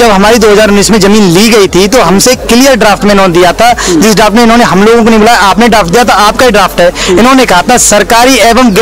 जब हमारी 2019 में जमीन ली गई थी तो हमसे क्लियर ड्राफ्ट में इन्होंने दिया था, जिस ड्राफ्ट में इन्होंने हम लोगों को नहीं बुलाया, आपने ड्राफ्ट दिया था, आपका ही ड्राफ्ट है। इन्होंने कहा था सरकारी एवं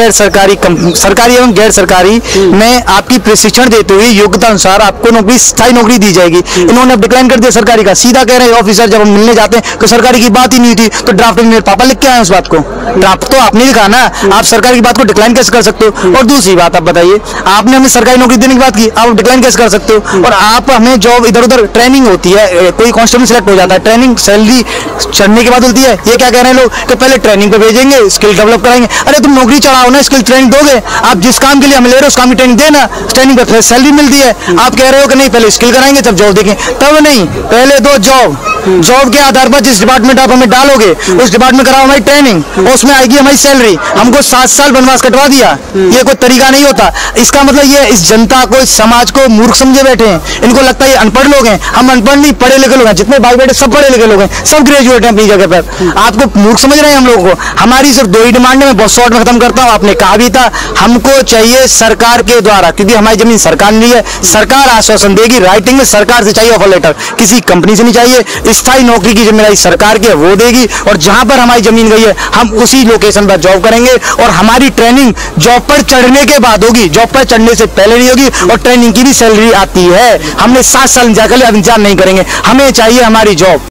गैर सरकारी में आपकी प्रशिक्षण देते हुए योग्यता अनुसार आपको नौकरी, स्थायी नौकरी दी जाएगी। इन्होंने अब डिक्लाइन कर दिया सरकारी का, सीधा कह रहे हैं ऑफिसर जब हम मिलने जाते हैं तो सरकारी की बात ही नहीं थी। तो ड्राफ्ट में मेरे पापा लिख के आए उस बात को, ड्राफ्ट तो आपने लिखा ना, आप सरकारी की बात को डिक्लाइन कैसे कर सकते हो? और दूसरी बात आप बताइए, आपने हमें सरकारी नौकरी देने की बात की, आप डिक्लाइन कैसे कर सकते हो? और आप हमें जॉब इधर उधर ट्रेनिंग होती है, कोई कांस्टेबल सिलेक्ट हो जाता है, ट्रेनिंग सैलरी चढ़ने के बाद होती है। ये क्या कह रहे हैं लोग कि पहले ट्रेनिंग पे भेजेंगे, स्किल डेवलप कराएंगे। अरे तुम नौकरी चढ़ाओ ना, स्किल ट्रेनिंग दोगे, आप जिस काम के लिए हम ले रहे हो उस काम की ट्रेनिंग देना, ट्रेनिंग पे सैलरी मिलती है। आप कह रहे हो कि नहीं पहले स्किल कराएंगे तब जॉब देखें, तब नहीं, पहले दो जॉब, जॉब के आधार पर जिस डिपार्टमेंट आप हमें डालोगे उस डिपार्टमेंट कराओ हमारी ट्रेनिंग, उसमें आएगी हमारी सैलरी। हमको 7 साल वनवास कटवा दिया, ये कोई तरीका नहीं होता। इसका मतलब ये इस जनता को, इस समाज को मूर्ख समझे बैठे हैं। इनको लगता है ये अनपढ़ लोग हैं, हम अनपढ़ नहीं, पढ़े लिखे लोग हैं, जितने भाई बेटे सब पढ़े लिखे लोग हैं, सब ग्रेजुएट हैं अपनी जगह पर। आपको मूर्ख समझ रहे हैं हम लोगों को। हमारी सिर्फ 2 ही डिमांड है, मैं बहुत शॉर्ट में खत्म करता हूँ। आपने कहा भी था, हमको चाहिए सरकार के द्वारा, क्योंकि हमारी जमीन सरकार ने ली है, सरकार आश्वासन देगी, राइटिंग में सरकार से चाहिए ऑफर लेटर, किसी कंपनी से नहीं चाहिए। स्थायी नौकरी की जिम्मेदारी सरकार की है, वो देगी, और जहां पर हमारी जमीन गई है हम उसी लोकेशन पर जॉब करेंगे। और हमारी ट्रेनिंग जॉब पर चढ़ने के बाद होगी, जॉब पर चढ़ने से पहले नहीं होगी। और ट्रेनिंग की भी सैलरी आती है। हमने 7 साल इंतजार कर लिया, अब इंतजार नहीं करेंगे, हमें चाहिए हमारी जॉब।